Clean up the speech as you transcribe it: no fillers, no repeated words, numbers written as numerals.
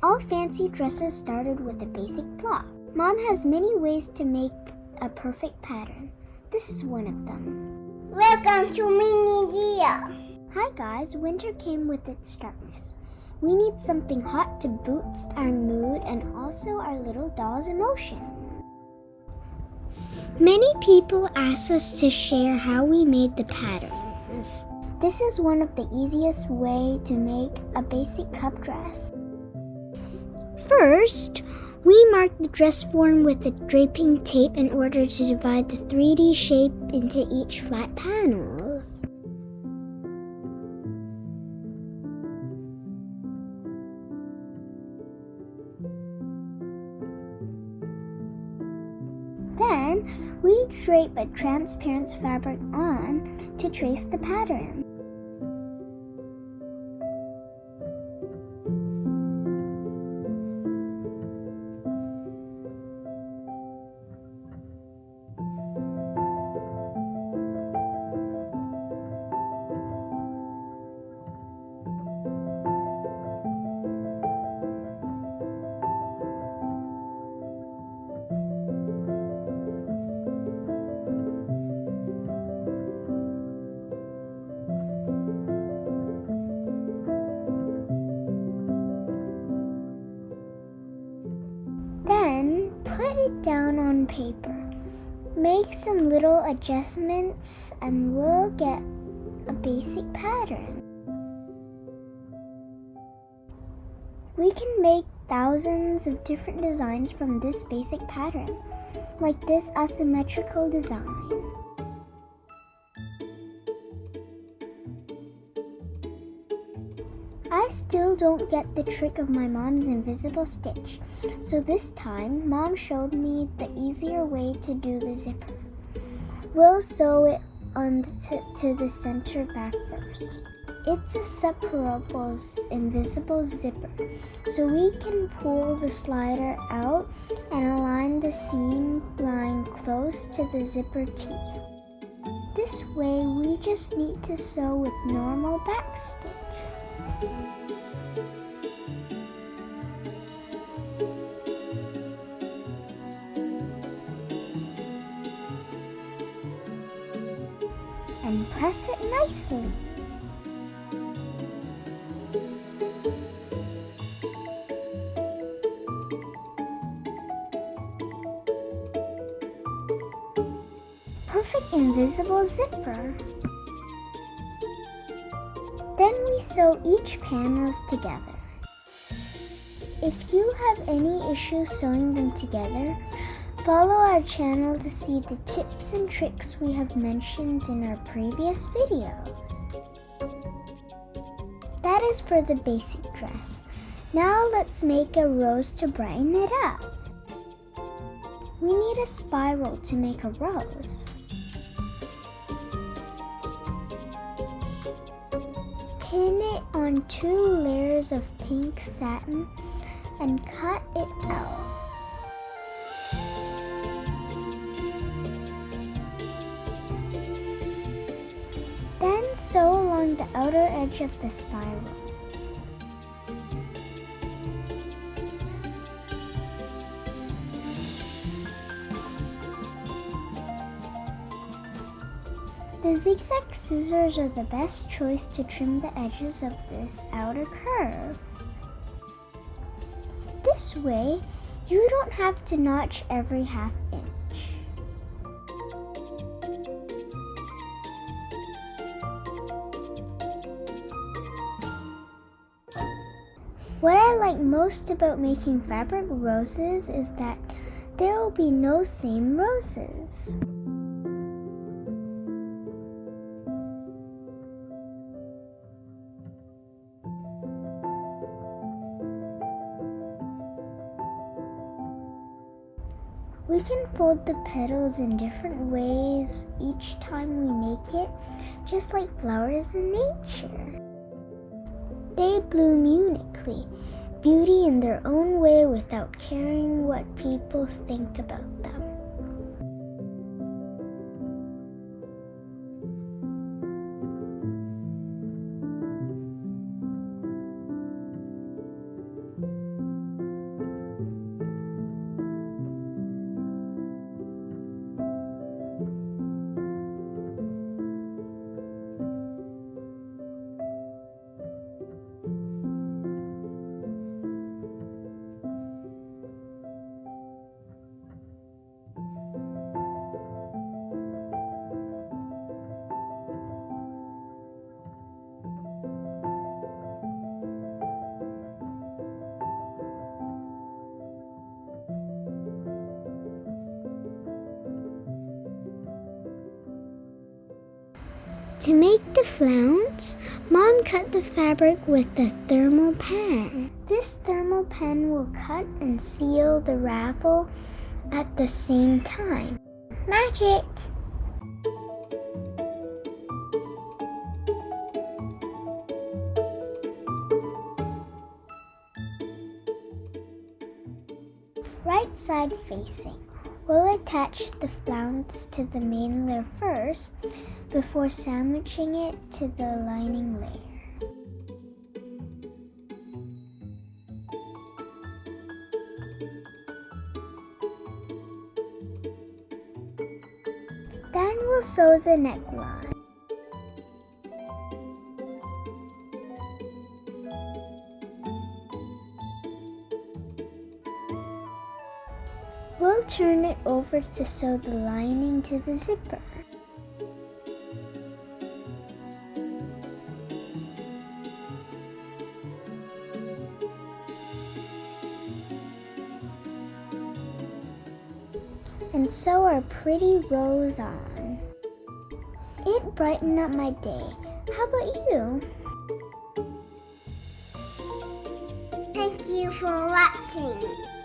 All fancy dresses started with a basic flaw. Mom has many ways to make a perfect pattern. This is one of them. Welcome to MiniLya. Hi guys, winter came with its darkness. We need something hot to boost our mood and also our little doll's emotion. Many people ask us to share how we made the patterns. This is one of the easiest way to make a basic cup dress. First, we mark the dress form with a draping tape in order to divide the 3D shape into each flat panels. Then, we drape a transparent fabric on to trace the pattern. Then, put it down on paper. Make some little adjustments and we'll get a basic pattern. We can make thousands of different designs from this basic pattern, like this asymmetrical design. I still don't get the trick of my mom's invisible stitch, so this time Mom showed me the easier way to do the zipper. We'll sew it on to the center back first. It's a separable invisible zipper, so we can pull the slider out and align the seam line close to the zipper teeth. This way we just need to sew with normal backstitch. And press it nicely. Perfect invisible zipper. Then we sew each panels together. If you have any issues sewing them together, follow our channel to see the tips and tricks we have mentioned in our previous videos. That is for the basic dress. Now let's make a rose to brighten it up. We need a spiral to make a rose. Pin it on 2 layers of pink satin and cut it out. Then sew along the outer edge of the spiral. The zigzag scissors are the best choice to trim the edges of this outer curve. This way, you don't have to notch every ½ inch. What I like most about making fabric roses is that there will be no same roses. We can fold the petals in different ways each time we make it, just like flowers in nature. They bloom uniquely, beauty in their own way without caring what people think about them. To make the flounce, Mom cut the fabric with the thermal pen. This thermal pen will cut and seal the ravel at the same time. Magic! Right side facing. We'll attach the flounce to the main layer first before sandwiching it to the lining layer. Then we'll sew the neckline. We'll turn it over to sew the lining to the zipper. And sew our pretty rose on. It brightened up my day. How about you? Thank you for watching.